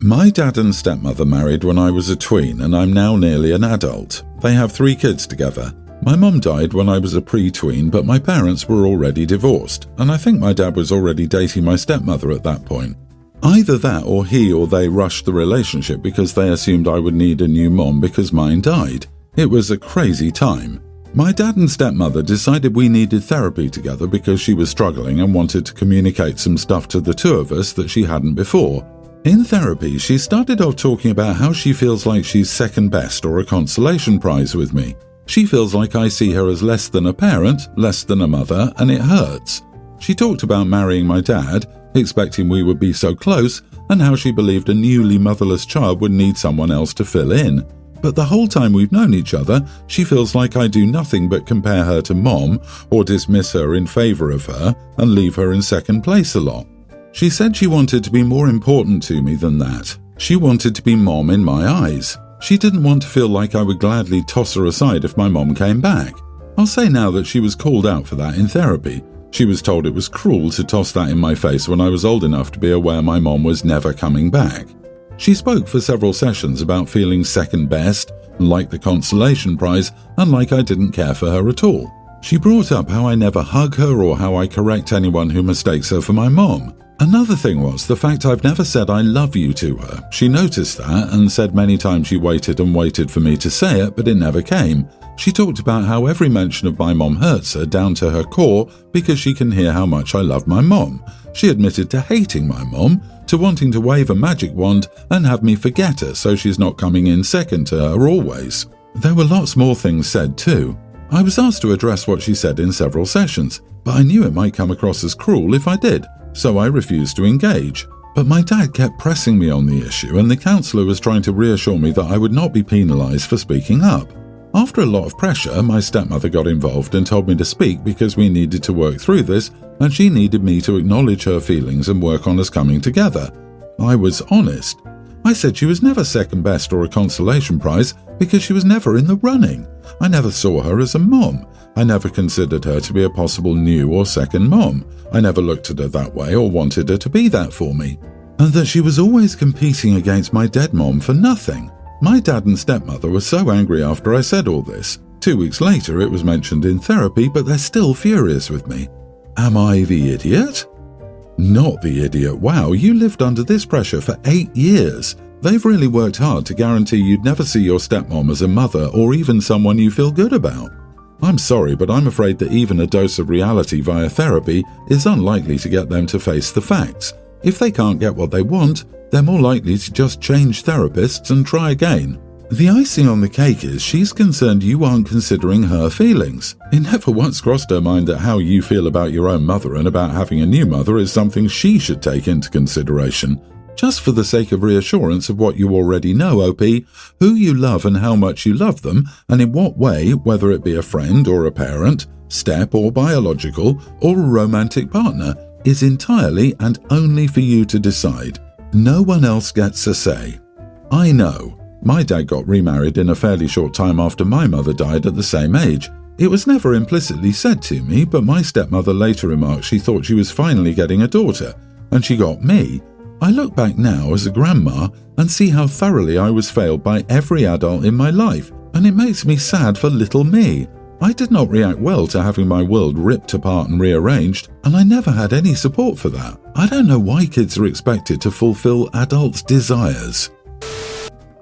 My dad and stepmother married when I was a tween and I'm now nearly an adult. They have 3 kids together. My mum died when I was a pre-tween, but my parents were already divorced, and I think my dad was already dating my stepmother at that point. Either that or he or they rushed the relationship because they assumed I would need a new mom because mine died. It was a crazy time. My dad and stepmother decided we needed therapy together because she was struggling and wanted to communicate some stuff to the 2 of us that she hadn't before. In therapy, she started off talking about how she feels like she's second best or a consolation prize with me. She feels like I see her as less than a parent, less than a mother, and it hurts. She talked about marrying my dad, expecting we would be so close, and how she believed a newly motherless child would need someone else to fill in. But the whole time we've known each other, she feels like I do nothing but compare her to mom or dismiss her in favor of her and leave her in second place a lot. She said she wanted to be more important to me than that. She wanted to be mom in my eyes. She didn't want to feel like I would gladly toss her aside if my mom came back. I'll say now that she was called out for that in therapy. She was told it was cruel to toss that in my face when I was old enough to be aware my mom was never coming back. She spoke for several sessions about feeling second best, like the consolation prize, and like I didn't care for her at all. She brought up how I never hug her or how I correct anyone who mistakes her for my mom. Another thing was the fact I've never said I love you to her. She noticed that and said many times she waited and waited for me to say it, but it never came. She talked about how every mention of my mom hurts her down to her core because she can hear how much I love my mom. She admitted to hating my mom, to wanting to wave a magic wand and have me forget her so she's not coming in second to her always. There were lots more things said too. I was asked to address what she said in several sessions, but I knew it might come across as cruel if I did, so I refused to engage. But my dad kept pressing me on the issue, and the counsellor was trying to reassure me that I would not be penalised for speaking up. After a lot of pressure, my stepmother got involved and told me to speak because we needed to work through this, and she needed me to acknowledge her feelings and work on us coming together. I was honest. I said she was never second best or a consolation prize because she was never in the running. I never saw her as a mom. I never considered her to be a possible new or second mom. I never looked at her that way or wanted her to be that for me. And that she was always competing against my dead mom for nothing. My dad and stepmother were so angry after I said all this. 2 weeks later it was mentioned in therapy, but they're still furious with me. Am I the idiot? Not the idiot. Wow, you lived under this pressure for 8 years. They've really worked hard to guarantee you'd never see your stepmom as a mother or even someone you feel good about. I'm sorry, but I'm afraid that even a dose of reality via therapy is unlikely to get them to face the facts. If they can't get what they want, they're more likely to just change therapists and try again. The icing on the cake is she's concerned you aren't considering her feelings. It never once crossed her mind that how you feel about your own mother and about having a new mother is something she should take into consideration. Just for the sake of reassurance of what you already know, OP, who you love and how much you love them, and in what way, whether it be a friend or a parent, step or biological, or a romantic partner, is entirely and only for you to decide. No one else gets a say. I know. My dad got remarried in a fairly short time after my mother died at the same age. It was never implicitly said to me, but my stepmother later remarked she thought she was finally getting a daughter, and she got me. I look back now as a grandma and see how thoroughly I was failed by every adult in my life, and it makes me sad for little me. I did not react well to having my world ripped apart and rearranged, and I never had any support for that. I don't know why kids are expected to fulfill adults' desires.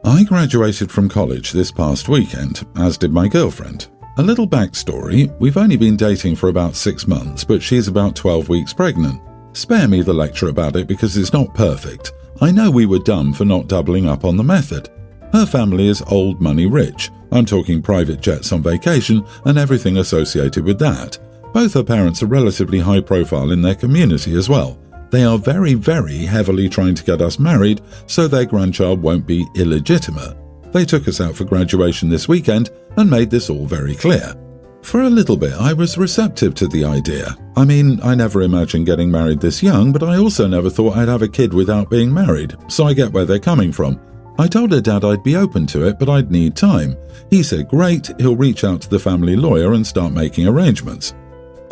I graduated from college this past weekend, as did my girlfriend. A little backstory, we've only been dating for about 6 months, but she's about 12 weeks pregnant. Spare me the lecture about it because it's not perfect. I know we were dumb for not doubling up on the method. Her family is old money rich. I'm talking private jets on vacation and everything associated with that. Both her parents are relatively high profile in their community as well. They are very, very heavily trying to get us married so their grandchild won't be illegitimate. They took us out for graduation this weekend and made this all very clear. For a little bit, I was receptive to the idea. I mean, I never imagined getting married this young, but I also never thought I'd have a kid without being married, so I get where they're coming from. I told her dad I'd be open to it, but I'd need time. He said great, he'll reach out to the family lawyer and start making arrangements.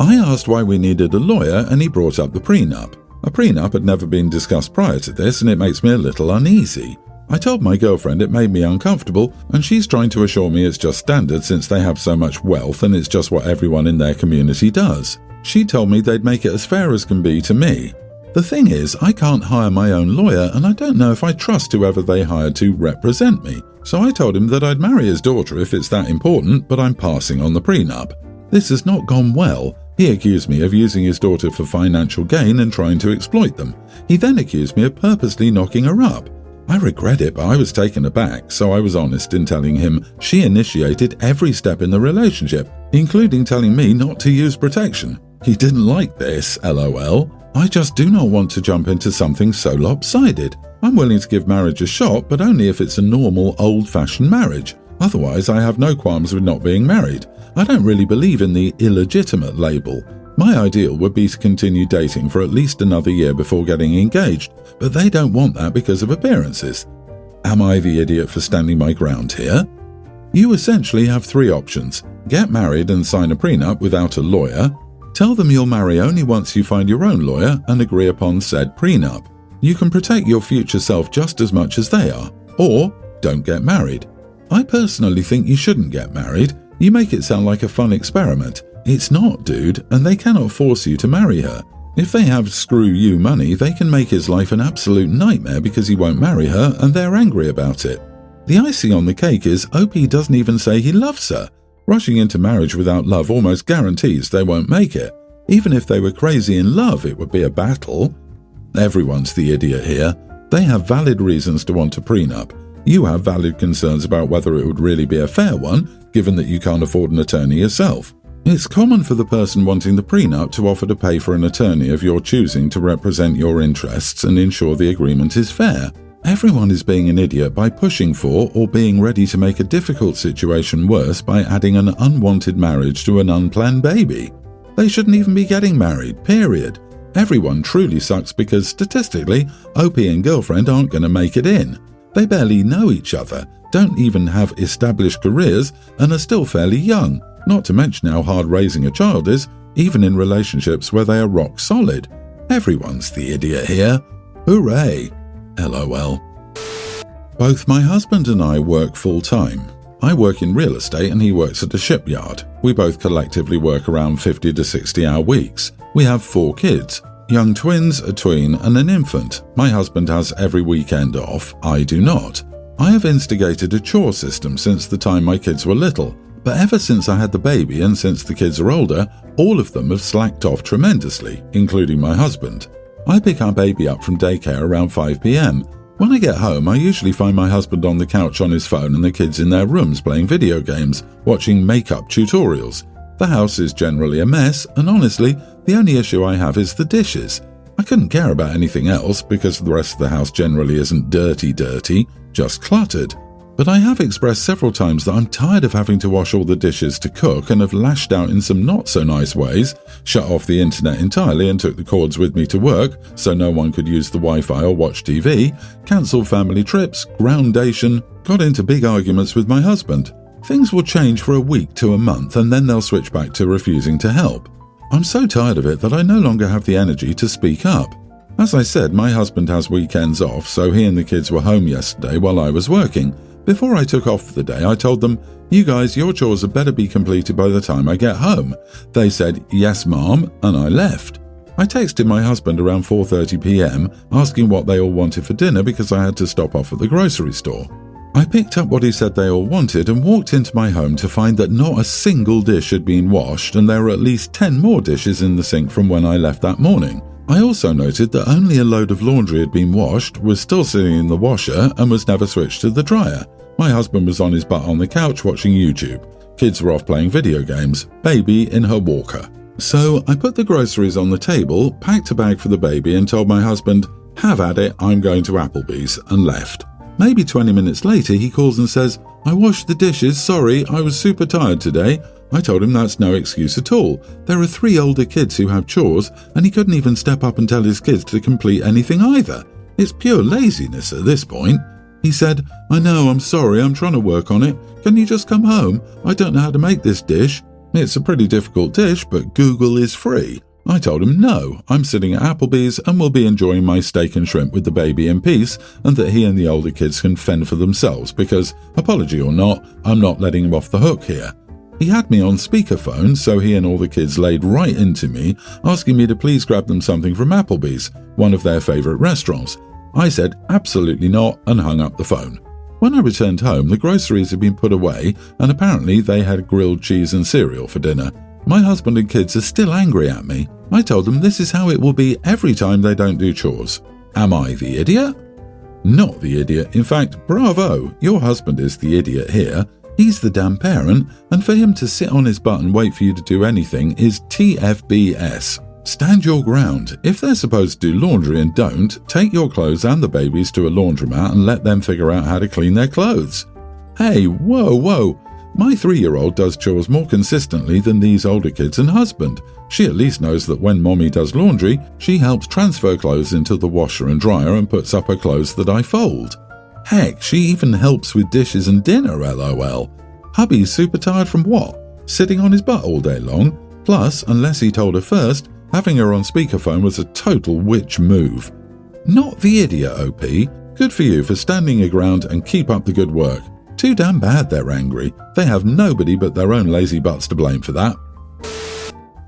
I asked why we needed a lawyer and he brought up the prenup. A prenup had never been discussed prior to this, and it makes me a little uneasy. I told my girlfriend it made me uncomfortable, and she's trying to assure me it's just standard since they have so much wealth and it's just what everyone in their community does. She told me they'd make it as fair as can be to me. The thing is, I can't hire my own lawyer, and I don't know if I trust whoever they hired to represent me. So I told him that I'd marry his daughter if it's that important, but I'm passing on the prenup. This has not gone well. He accused me of using his daughter for financial gain and trying to exploit them. He then accused me of purposely knocking her up. I regret it, but I was taken aback, so I was honest in telling him she initiated every step in the relationship, including telling me not to use protection. He didn't like this, LOL. I just do not want to jump into something so lopsided. I'm willing to give marriage a shot, but only if it's a normal, old-fashioned marriage. Otherwise, I have no qualms with not being married. I don't really believe in the illegitimate label. My ideal would be to continue dating for at least another year before getting engaged, but they don't want that because of appearances. Am I the idiot for standing my ground here? You essentially have three options. Get married and sign a prenup without a lawyer. Tell them you'll marry only once you find your own lawyer and agree upon said prenup. You can protect your future self just as much as they are. Or, don't get married. I personally think you shouldn't get married. You make it sound like a fun experiment. It's not, dude, and they cannot force you to marry her. If they have screw you money, they can make his life an absolute nightmare because he won't marry her and they're angry about it. The icing on the cake is OP doesn't even say he loves her. Rushing into marriage without love almost guarantees they won't make it. Even if they were crazy in love, it would be a battle. Everyone's the idiot here. They have valid reasons to want a prenup. You have valid concerns about whether it would really be a fair one, given that you can't afford an attorney yourself. It's common for the person wanting the prenup to offer to pay for an attorney of your choosing to represent your interests and ensure the agreement is fair. Everyone is being an idiot by pushing for or being ready to make a difficult situation worse by adding an unwanted marriage to an unplanned baby. They shouldn't even be getting married, period. Everyone truly sucks because statistically, OP and girlfriend aren't going to make it in. They barely know each other, don't even have established careers, and are still fairly young. Not to mention how hard raising a child is, even in relationships where they are rock solid. Everyone's the idiot here. Hooray! LOL. Both my husband and I work full-time. I work in real estate and he works at a shipyard. We both collectively work around 50 to 60-hour weeks. We have 4 kids. Young twins, a tween, and an infant. My husband has every weekend off. I do not. I have instigated a chore system since the time my kids were little. But ever since I had the baby and since the kids are older, all of them have slacked off tremendously, including my husband. I pick our baby up from daycare around 5 p.m. When I get home, I usually find my husband on the couch on his phone and the kids in their rooms playing video games, watching makeup tutorials. The house is generally a mess, and honestly, the only issue I have is the dishes. I couldn't care about anything else because the rest of the house generally isn't dirty, just cluttered. But I have expressed several times that I'm tired of having to wash all the dishes to cook and have lashed out in some not so nice ways, shut off the internet entirely and took the cords with me to work so no one could use the Wi-Fi or watch TV, cancelled family trips, groundation, got into big arguments with my husband. Things will change for a week to a month and then they'll switch back to refusing to help. I'm so tired of it that I no longer have the energy to speak up. As I said, my husband has weekends off, so he and the kids were home yesterday while I was working. Before I took off for the day, I told them, "You guys, your chores had better be completed by the time I get home." They said, "Yes, Mom," and I left. I texted my husband around 4:30 p.m. asking what they all wanted for dinner because I had to stop off at the grocery store. I picked up what he said they all wanted and walked into my home to find that not a single dish had been washed and there were at least 10 more dishes in the sink from when I left that morning. I also noted that only a load of laundry had been washed, was still sitting in the washer, and was never switched to the dryer. My husband was on his butt on the couch watching YouTube. Kids were off playing video games, baby in her walker. So I put the groceries on the table, packed a bag for the baby and told my husband, "Have at it, I'm going to Applebee's," and left. Maybe 20 minutes later he calls and says, "I washed the dishes, sorry, I was super tired today." I told him that's no excuse at all. There are 3 older kids who have chores, and he couldn't even step up and tell his kids to complete anything either. It's pure laziness at this point. He said, "I know, I'm sorry, I'm trying to work on it. Can you just come home? I don't know how to make this dish. It's a pretty difficult dish, but Google is free." I told him no, I'm sitting at Applebee's and will be enjoying my steak and shrimp with the baby in peace, and that he and the older kids can fend for themselves because, apology or not, I'm not letting him off the hook here. He had me on speakerphone, so he and all the kids laid right into me, asking me to please grab them something from Applebee's, one of their favourite restaurants. I said absolutely not and hung up the phone. When I returned home, the groceries had been put away and apparently they had grilled cheese and cereal for dinner. My husband and kids are still angry at me. I told them this is how it will be every time they don't do chores. Am I the idiot? Not the idiot. In fact, bravo, your husband is the idiot here. He's the damn parent, and for him to sit on his butt and wait for you to do anything is TFBS. Stand your ground. If they're supposed to do laundry and don't, take your clothes and the babies to a laundromat and let them figure out how to clean their clothes. Hey, whoa. My 3-year-old does chores more consistently than these older kids and husband. She at least knows that when mommy does laundry, she helps transfer clothes into the washer and dryer and puts up her clothes that I fold. Heck, she even helps with dishes and dinner, lol. Hubby's super tired from what? Sitting on his butt all day long? Plus, unless he told her first, having her on speakerphone was a total witch move. Not the idiot, OP. Good for you for standing your ground and keep up the good work. Too damn bad they're angry. They have nobody but their own lazy butts to blame for that.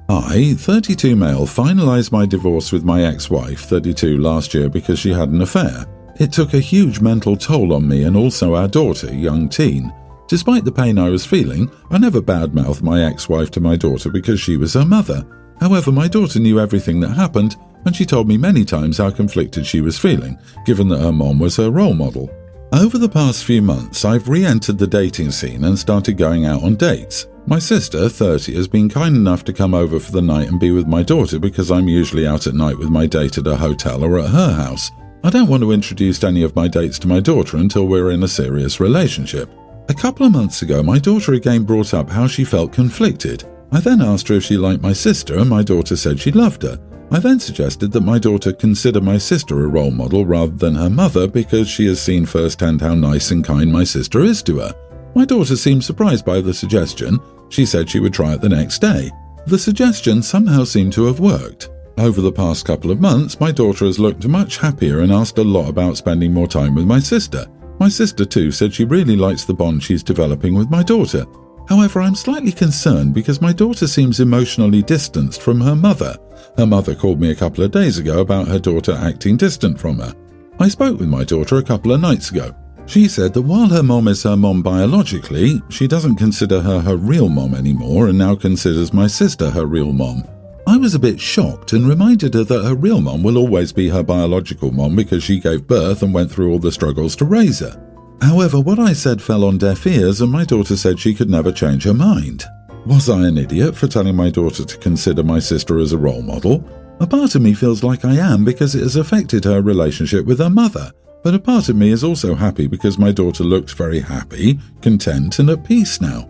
I, 32 male, finalised my divorce with my ex-wife, 32, last year because she had an affair. It took a huge mental toll on me and also our daughter, young teen. Despite the pain I was feeling, I never badmouthed my ex-wife to my daughter because she was her mother. However, my daughter knew everything that happened, and she told me many times how conflicted she was feeling, given that her mom was her role model. Over the past few months, I've re-entered the dating scene and started going out on dates. My sister, 30, has been kind enough to come over for the night and be with my daughter because I'm usually out at night with my date at a hotel or at her house. I don't want to introduce any of my dates to my daughter until we're in a serious relationship. A couple of months ago, my daughter again brought up how she felt conflicted. I then asked her if she liked my sister and my daughter said she loved her. I then suggested that my daughter consider my sister a role model rather than her mother because she has seen firsthand how nice and kind my sister is to her. My daughter seemed surprised by the suggestion. She said she would try it the next day. The suggestion somehow seemed to have worked. Over the past couple of months, my daughter has looked much happier and asked a lot about spending more time with my sister. My sister too said she really likes the bond she's developing with my daughter. However, I'm slightly concerned because my daughter seems emotionally distanced from her mother. Her mother called me a couple of days ago about her daughter acting distant from her. I spoke with my daughter a couple of nights ago. She said that while her mom is her mom biologically, she doesn't consider her real mom anymore and now considers my sister her real mom. I was a bit shocked and reminded her that her real mom will always be her biological mom because she gave birth and went through all the struggles to raise her. However, what I said fell on deaf ears and my daughter said she could never change her mind. Was I an idiot for telling my daughter to consider my sister as a role model? A part of me feels like I am because it has affected her relationship with her mother, but a part of me is also happy because my daughter looks very happy, content and at peace now.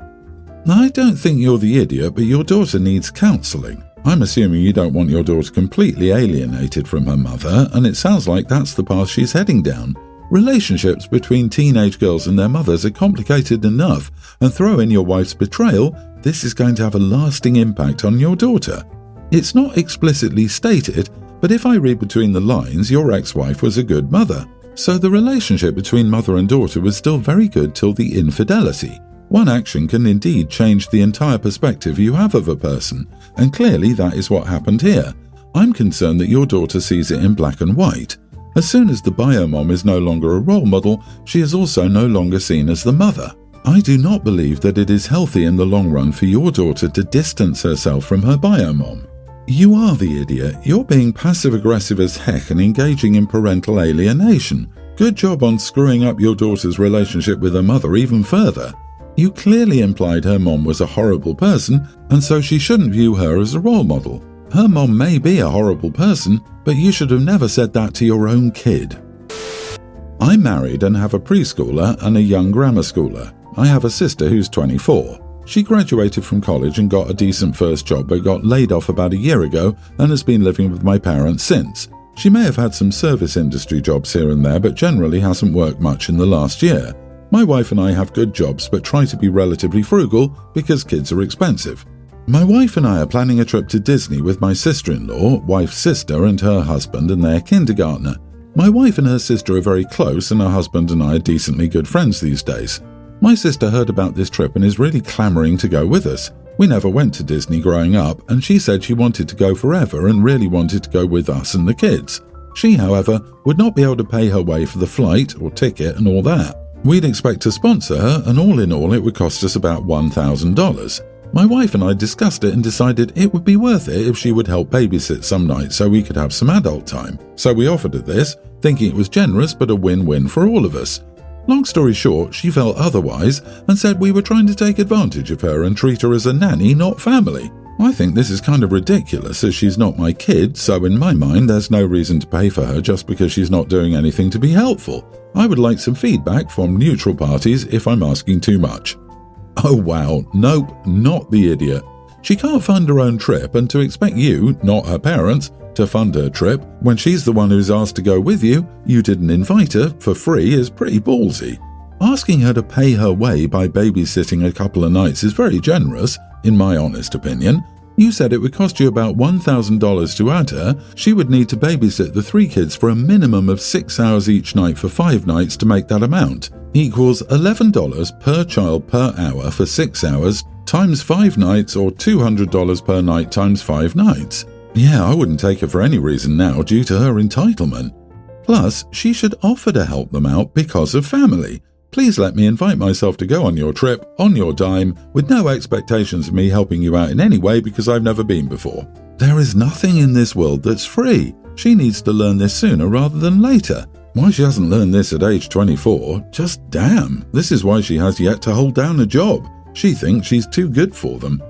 I don't think you're the idiot, but your daughter needs counselling. I'm assuming you don't want your daughter completely alienated from her mother, and it sounds like that's the path she's heading down. Relationships between teenage girls and their mothers are complicated enough, and throw in your wife's betrayal, this is going to have a lasting impact on your daughter. It's not explicitly stated, but if I read between the lines, your ex-wife was a good mother. So the relationship between mother and daughter was still very good till the infidelity. One action can indeed change the entire perspective you have of a person, and clearly that is what happened here. I'm concerned that your daughter sees it in black and white. As soon as the bio-mom is no longer a role model, she is also no longer seen as the mother. I do not believe that it is healthy in the long run for your daughter to distance herself from her bio-mom. You are the idiot. You're being passive-aggressive as heck and engaging in parental alienation. Good job on screwing up your daughter's relationship with her mother even further. You clearly implied her mom was a horrible person, and so she shouldn't view her as a role model. Her mom may be a horrible person, but you should have never said that to your own kid. I'm married and have a preschooler and a young grammar schooler. I have a sister who's 24. She graduated from college and got a decent first job but got laid off about a year ago and has been living with my parents since. She may have had some service industry jobs here and there but generally hasn't worked much in the last year. My wife and I have good jobs but try to be relatively frugal because kids are expensive. My wife and I are planning a trip to Disney with my sister-in-law, wife's sister, and her husband and their kindergartner. My wife and her sister are very close, and her husband and I are decently good friends these days. My sister heard about this trip and is really clamoring to go with us. We never went to Disney growing up, and she said she wanted to go forever and really wanted to go with us and the kids. She, however, would not be able to pay her way for the flight or ticket and all that. We'd expect to sponsor her, and all in all it would cost us about $1,000. My wife and I discussed it and decided it would be worth it if she would help babysit some nights so we could have some adult time. So we offered her this, thinking it was generous but a win-win for all of us. Long story short, she felt otherwise and said we were trying to take advantage of her and treat her as a nanny, not family. I think this is kind of ridiculous as she's not my kid, so in my mind there's no reason to pay for her just because she's not doing anything to be helpful. I would like some feedback from neutral parties if I'm asking too much. Oh wow, nope, not the idiot. She can't fund her own trip, and to expect you, not her parents, to fund her trip when she's the one who's asked to go with you didn't invite her, for free is pretty ballsy. Asking her to pay her way by babysitting a couple of nights is very generous, in my honest opinion. You said it would cost you about $1,000 to add her. She would need to babysit the 3 kids for a minimum of 6 hours each night for 5 nights to make that amount. Equals $11 per child per hour for 6 hours times 5 nights, or $200 per night times 5 nights. Yeah, I wouldn't take her for any reason now due to her entitlement. Plus, she should offer to help them out because of family. Please let me invite myself to go on your trip, on your dime, with no expectations of me helping you out in any way because I've never been before. There is nothing in this world that's free. She needs to learn this sooner rather than later. Why she hasn't learned this at age 24, just damn. This is why she has yet to hold down a job. She thinks she's too good for them.